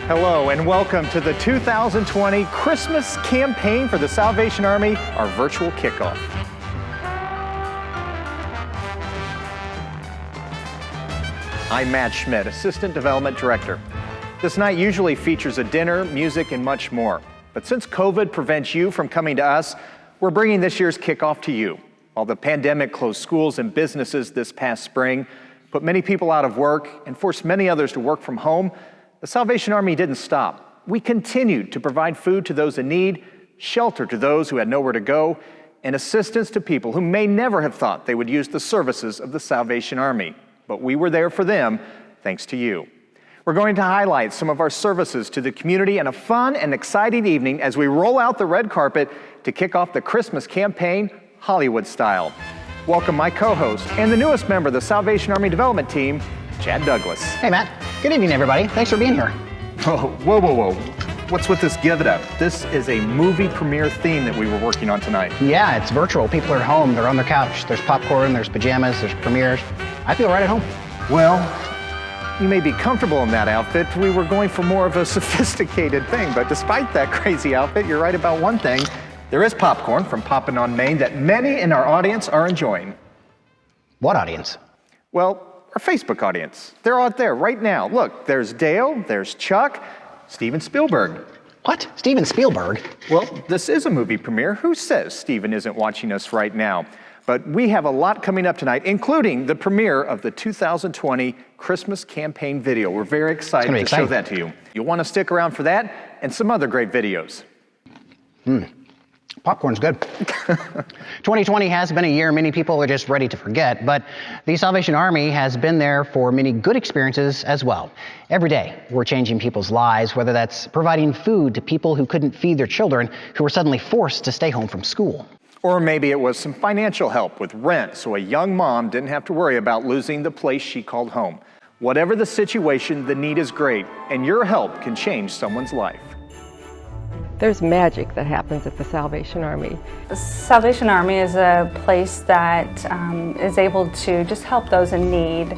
Hello and welcome to the 2020 Christmas campaign for the Salvation Army, our virtual kickoff. I'm Matt Schmidt, Assistant Development Director. This night usually features a dinner, music, and much more. But since COVID prevents you from coming to us, we're bringing this year's kickoff to you. While the pandemic closed schools and businesses this past spring, put many people out of work, and forced many others to work from home, the Salvation Army didn't stop. We continued to provide food to those in need, shelter to those who had nowhere to go, and assistance to people who may never have thought they would use the services of the Salvation Army. But we were there for them, thanks to you. We're going to highlight some of our services to the community in a fun and exciting evening as we roll out the red carpet to kick off the Christmas campaign, Hollywood style. Welcome my co-host and the newest member of the Salvation Army Development Team, Chad Douglas. Hey Matt, good evening everybody. Thanks for being here. Whoa. What's with this Give It Up? This is a movie premiere theme that we were working on tonight. Yeah, it's virtual. People are home, they're on their couch. There's popcorn, there's pajamas, there's premieres. I feel right at home. Well, you may be comfortable in that outfit. We were going for more of a sophisticated thing, but despite that crazy outfit, you're right about one thing. There is popcorn from Poppin' on Main that many in our audience are enjoying. What audience? Well, our Facebook audience. They're out there right now. Look, there's Dale, there's Chuck, Steven Spielberg. What? Steven Spielberg? Well, this is a movie premiere. Who says Steven isn't watching us right now? But we have a lot coming up tonight, including the premiere of the 2020 Christmas campaign video. We're very excited to show that to you. You'll want to stick around for that and some other great videos. Popcorn's good. 2020 has been a year many people are just ready to forget, but the Salvation Army has been there for many good experiences as well. Every day, we're changing people's lives, whether that's providing food to people who couldn't feed their children who were suddenly forced to stay home from school. Or maybe it was some financial help with rent so a young mom didn't have to worry about losing the place she called home. Whatever the situation, the need is great, and your help can change someone's life. There's magic that happens at the Salvation Army. The Salvation Army is a place that is able to just help those in need.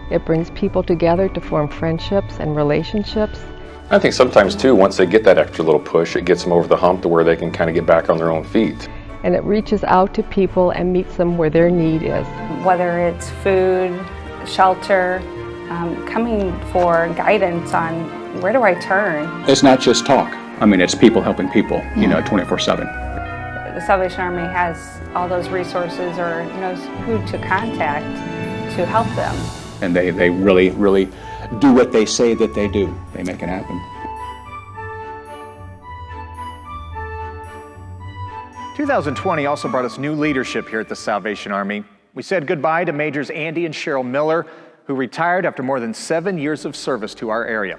It brings people together to form friendships and relationships. I think sometimes too, once they get that extra little push, it gets them over the hump to where they can kind of get back on their own feet. And it reaches out to people and meets them where their need is. Whether it's food, shelter, coming for guidance on where do I turn. It's not just talk. I mean, it's people helping people, 24/7. The Salvation Army has all those resources or knows who to contact to help them. And they really do what they say that they do. They make it happen. 2020 also brought us new leadership here at the Salvation Army. We said goodbye to Majors Andy and Cheryl Miller, who retired after more than 7 years of service to our area.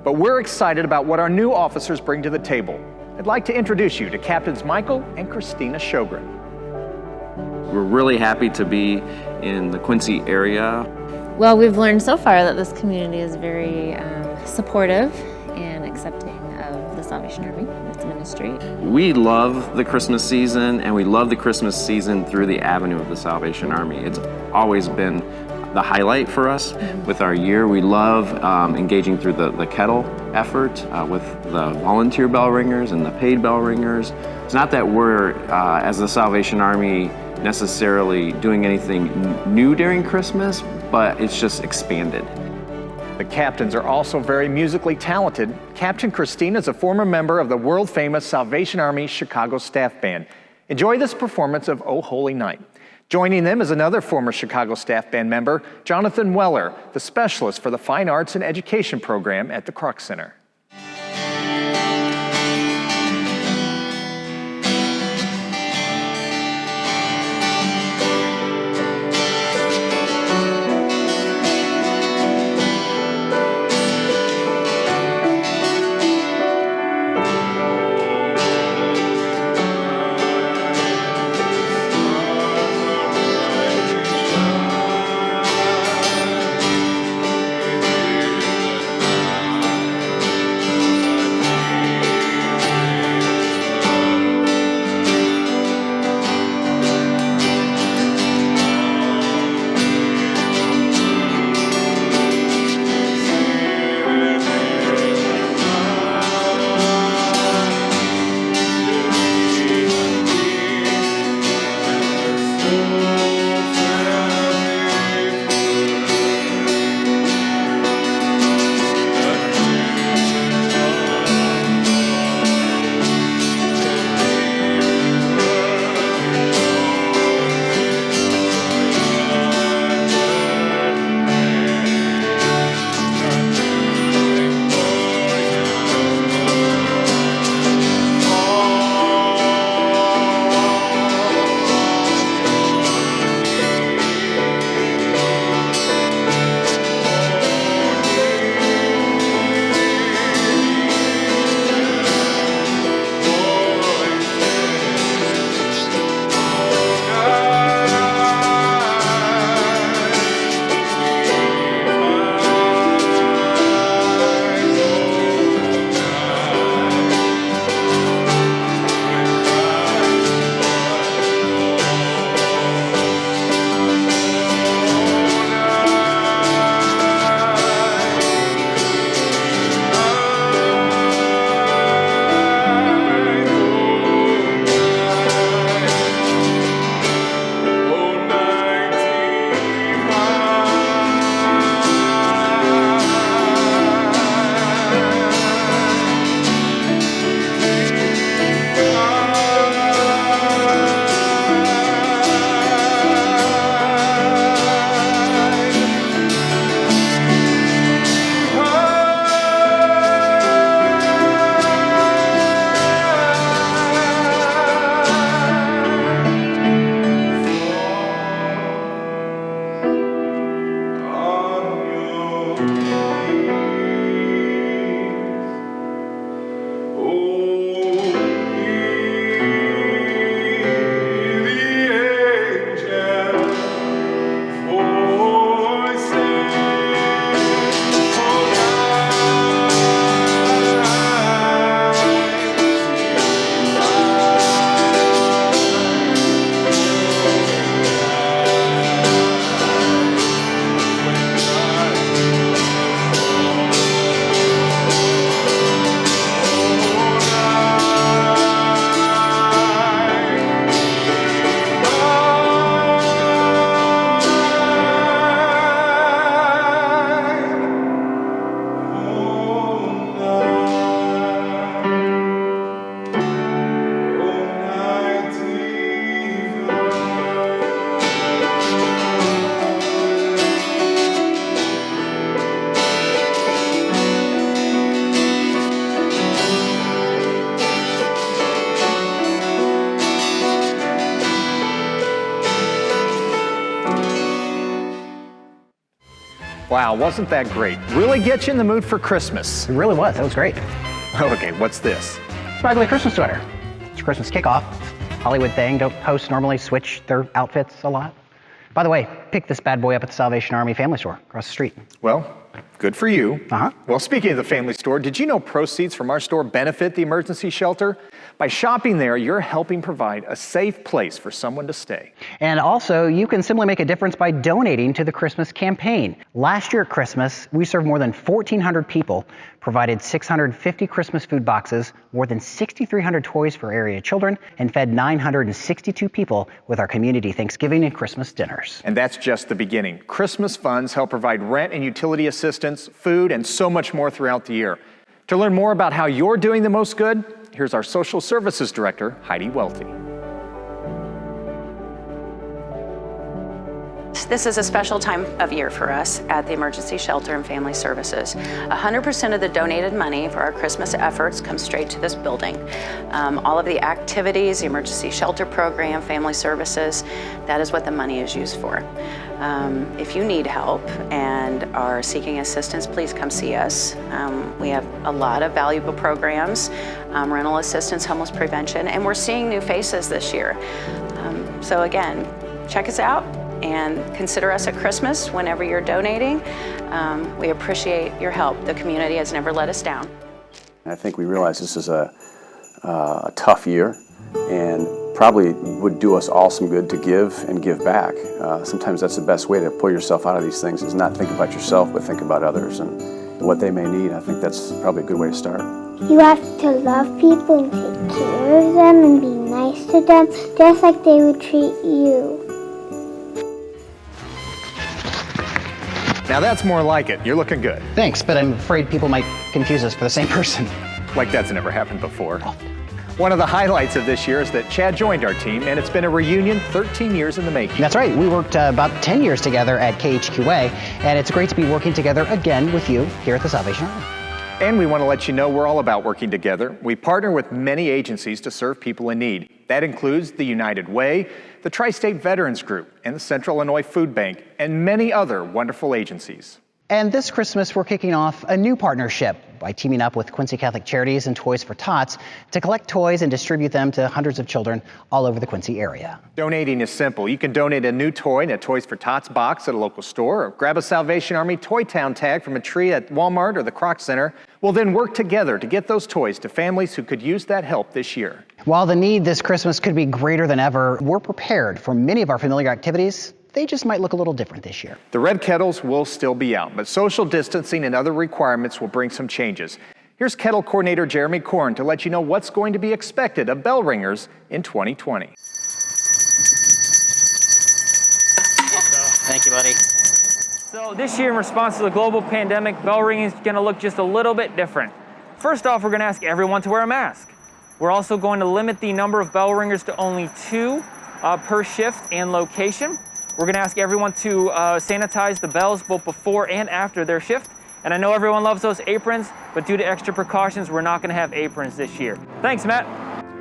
But we're excited about what our new officers bring to the table. I'd like to introduce you to Captains Michael and Christina Sjogren. We're really happy to be in the Quincy area. Well, we've learned so far that this community is very supportive and accepting of the Salvation Army, its ministry. We love the Christmas season, and we love the Christmas season through the avenue of the Salvation Army. It's always been the highlight for us with our year. We love engaging through the kettle effort with the volunteer bell ringers and the paid bell ringers. It's not that we're, as the Salvation Army, necessarily doing anything new during Christmas, but it's just expanded. The captains are also very musically talented. Captain Christina is a former member of the world-famous Salvation Army Chicago Staff Band. Enjoy this performance of "Oh Holy Night." Joining them is another former Chicago Staff Band member, Jonathan Weller, the specialist for the Fine Arts and Education program at the Kruk Center. Wow, wasn't that great? Really get you in the mood for Christmas. It really was. That was great. Okay, what's this? Sparkly Christmas sweater. It's Christmas kickoff. Hollywood thing. Don't hosts normally switch their outfits a lot? By the way, pick this bad boy up at the Salvation Army Family Store across the street. Well, good for you. Uh-huh. Well, speaking of the family store, did you know proceeds from our store benefit the emergency shelter? By shopping there, you're helping provide a safe place for someone to stay. And also, you can simply make a difference by donating to the Christmas campaign. Last year at Christmas, we served more than 1,400 people, provided 650 Christmas food boxes, more than 6,300 toys for area children, and fed 962 people with our community Thanksgiving and Christmas dinners. And that's just the beginning. Christmas funds help provide rent and utility assistance, food, and so much more throughout the year. To learn more about how you're doing the most good, here's our Social Services Director, Heidi Welty. This is a special time of year for us at the Emergency Shelter and Family Services. 100% of the donated money for our Christmas efforts comes straight to this building. All of the activities, the Emergency Shelter Program, Family Services, that is what the money is used for. If you need help and are seeking assistance, please come see us. We have a lot of valuable programs, rental assistance, homeless prevention, and we're seeing new faces this year. So again, check us out and consider us at Christmas whenever you're donating. We appreciate your help. The community has never let us down. I think we realize this is a tough year and probably would do us all some good to give and give back. Sometimes that's the best way to pull yourself out of these things, is not think about yourself, but think about others and what they may need. I think that's probably a good way to start. You have to love people and take care of them and be nice to them, just like they would treat you. Now that's more like it. You're looking good. Thanks, but I'm afraid people might confuse us for the same person. Like that's never happened before. One of the highlights of this year is that Chad joined our team, and it's been a reunion 13 years in the making. That's right. We worked about 10 years together at KHQA, and it's great to be working together again with you here at the Salvation Army. And we want to let you know we're all about working together. We partner with many agencies to serve people in need. That includes the United Way, the Tri-State Veterans Group, and the Central Illinois Food Bank, and many other wonderful agencies. And this Christmas, we're kicking off a new partnership by teaming up with Quincy Catholic Charities and Toys for Tots to collect toys and distribute them to hundreds of children all over the Quincy area. Donating is simple. You can donate a new toy in a Toys for Tots box at a local store, or grab a Salvation Army Toy Town tag from a tree at Walmart or the Kroc Center. We'll then work together to get those toys to families who could use that help this year. While the need this Christmas could be greater than ever, we're prepared for many of our familiar activities. They just might look a little different this year. The red kettles will still be out, but social distancing and other requirements will bring some changes. Here's Kettle Coordinator Jeremy Korn to let you know what's going to be expected of bell ringers in 2020. Thank you, buddy. So this year, in response to the global pandemic, bell ringing is going to look just a little bit different. First off, we're going to ask everyone to wear a mask. We're also going to limit the number of bell ringers to only 2 per shift and location. We're going to ask everyone to sanitize the bells both before and after their shift. And I know everyone loves those aprons, but due to extra precautions, we're not going to have aprons this year. Thanks, Matt.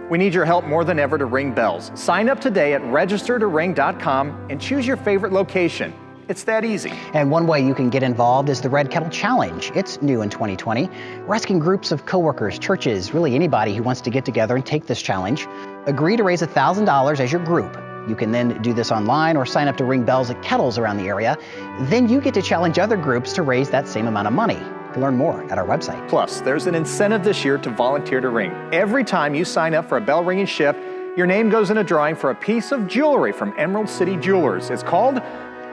We need your help more than ever to ring bells. Sign up today at registertoring.com and choose your favorite location. It's that easy. And one way you can get involved is the Red Kettle Challenge. It's new in 2020. We're asking groups of coworkers, churches, really anybody who wants to get together and take this challenge. Agree to raise $1,000 as your group. You can then do this online or sign up to ring bells at kettles around the area. Then you get to challenge other groups to raise that same amount of money. You can learn more at our website. Plus, there's an incentive this year to volunteer to ring. Every time you sign up for a bell ringing shift, your name goes in a drawing for a piece of jewelry from Emerald City Jewelers. It's called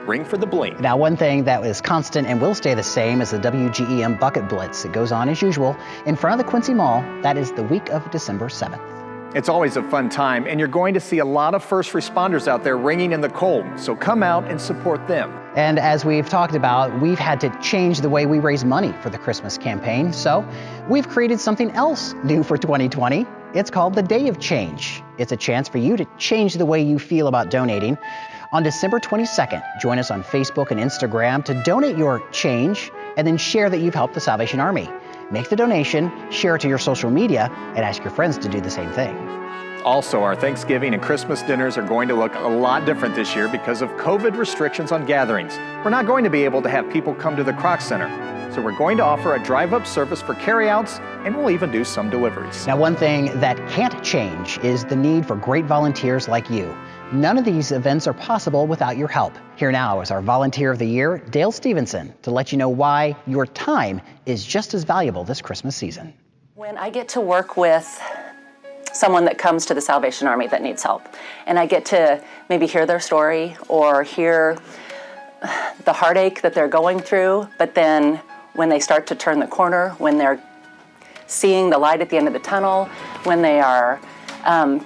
Ring for the Bling. Now, one thing that is constant and will stay the same is the WGEM Bucket Blitz. It goes on as usual in front of the Quincy Mall. That is the week of December 7th. It's always a fun time, and you're going to see a lot of first responders out there ringing in the cold, so come out and support them. And as we've talked about, we've had to change the way we raise money for the Christmas campaign, so we've created something else new for 2020. It's called the Day of Change. It's a chance for you to change the way you feel about donating. On December 22nd, join us on Facebook and Instagram to donate your change and then share that you've helped the Salvation Army. Make the donation, share it to your social media, and ask your friends to do the same thing. Also, our Thanksgiving and Christmas dinners are going to look a lot different this year because of COVID restrictions on gatherings. We're not going to be able to have people come to the Kroc Center, so we're going to offer a drive-up service for carryouts, and we'll even do some deliveries. Now, one thing that can't change is the need for great volunteers like you. None of these events are possible without your help. Here now is our Volunteer of the Year, Dale Stevenson, to let you know why your time is just as valuable this Christmas season. When I get to work with someone that comes to the Salvation Army that needs help, and I get to maybe hear their story or hear the heartache that they're going through, but then when they start to turn the corner, when they're seeing the light at the end of the tunnel, when they are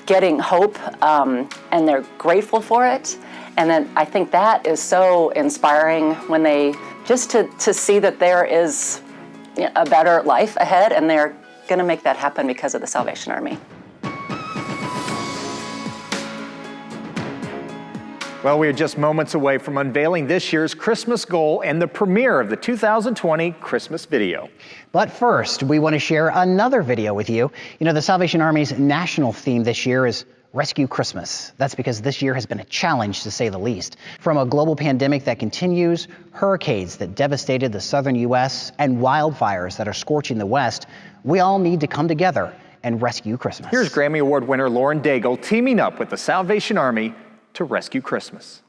getting hope and they're grateful for it. And then I think that is so inspiring when they just to see that there is a better life ahead, and they're going to make that happen because of the Salvation Army. Well, we are just moments away from unveiling this year's Christmas goal and the premiere of the 2020 Christmas video. But first, we want to share another video with you. You know, the Salvation Army's national theme this year is Rescue Christmas. That's because this year has been a challenge, to say the least. From a global pandemic that continues, hurricanes that devastated the southern U.S., and wildfires that are scorching the West, we all need to come together and rescue Christmas. Here's Grammy Award winner Lauren Daigle teaming up with the Salvation Army to rescue Christmas.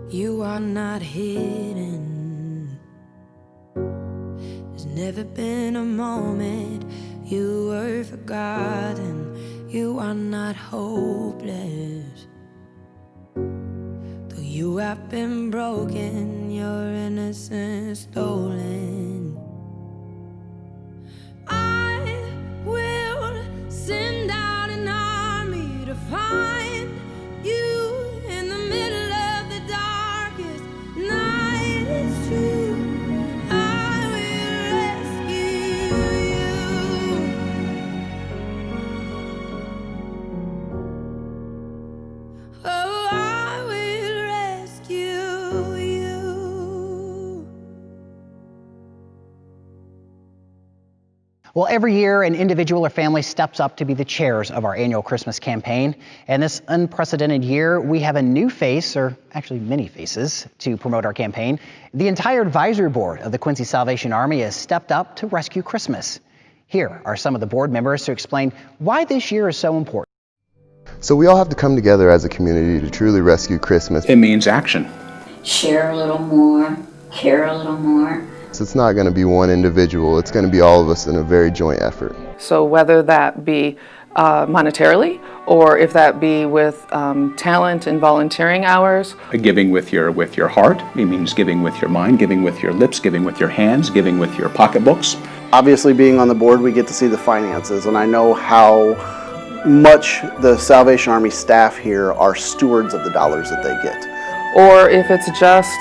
You are not hidden. There's never been a moment you were forgotten. You are not hopeless. Though you have been broken, your innocence stolen. I will send out an Well, every year an individual or family steps up to be the chairs of our annual Christmas campaign. And this unprecedented year, we have a new face, or actually many faces, to promote our campaign. The entire advisory board of the Quincy Salvation Army has stepped up to rescue Christmas. Here are some of the board members to explain why this year is so important. So we all have to come together as a community to truly rescue Christmas. It means action. Share a little more, care a little more. It's not going to be one individual, it's going to be all of us in a very joint effort. So whether that be monetarily, or if that be with talent and volunteering hours. Giving with your heart, it means giving with your mind, giving with your lips, giving with your hands, giving with your pocketbooks. Obviously, being on the board, we get to see the finances, and I know how much the Salvation Army staff here are stewards of the dollars that they get. Or if it's just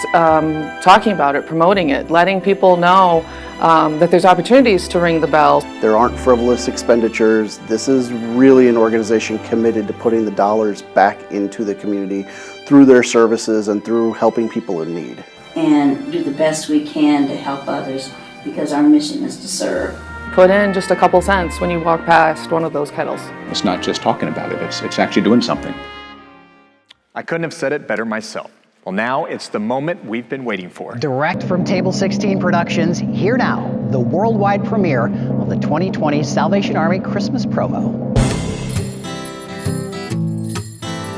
talking about it, promoting it, letting people know that there's opportunities to ring the bell. There aren't frivolous expenditures. This is really an organization committed to putting the dollars back into the community through their services and through helping people in need. And do the best we can to help others, because our mission is to serve. Put in just a couple cents when you walk past one of those kettles. It's not just talking about it, it's actually doing something. I couldn't have said it better myself. Well, now it's the moment we've been waiting for. Direct from Table 16 Productions, here now, the worldwide premiere of the 2020 Salvation Army Christmas promo.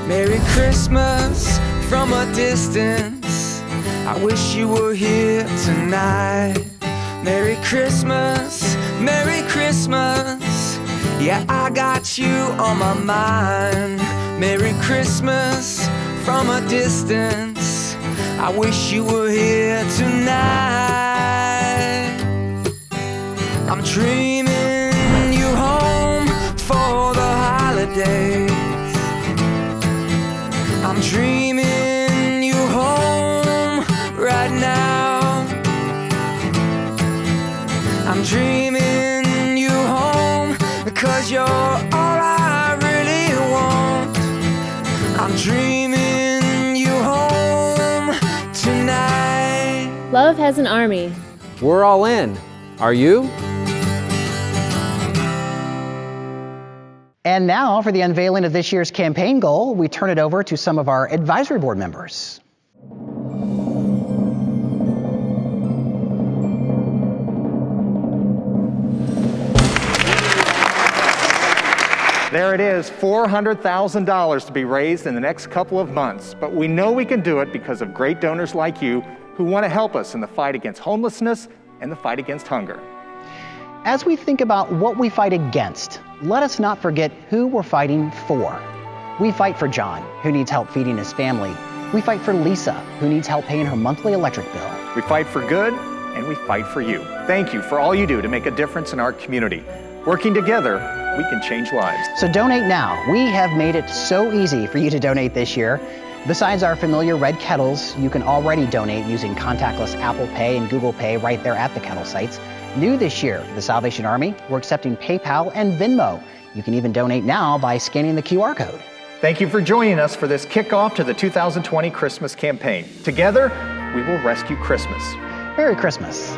Merry Christmas from a distance. I wish you were here tonight. Merry Christmas, Merry Christmas. Yeah, I got you on my mind. Merry Christmas from a distance. I wish you were here tonight. I'm dreaming you home for the holidays. I'm dreaming you home right now. I'm dreaming you home because you're all I really want. I'm dreaming you home tonight. Love has an army. We're all in. Are you? And now, for the unveiling of this year's campaign goal, we turn it over to some of our advisory board members. There it is, $400,000 to be raised in the next couple of months. But we know we can do it because of great donors like you who want to help us in the fight against homelessness and the fight against hunger. As we think about what we fight against, let us not forget who we're fighting for. We fight for John, who needs help feeding his family. We fight for Lisa, who needs help paying her monthly electric bill. We fight for good, and we fight for you. Thank you for all you do to make a difference in our community. Working together, we can change lives. So donate now. We have made it so easy for you to donate this year. Besides our familiar red kettles, you can already donate using contactless Apple Pay and Google Pay right there at the kettle sites. New this year for the Salvation Army, we're accepting PayPal and Venmo. You can even donate now by scanning the QR code. Thank you for joining us for this kickoff to the 2020 Christmas campaign. Together, we will rescue Christmas. Merry Christmas.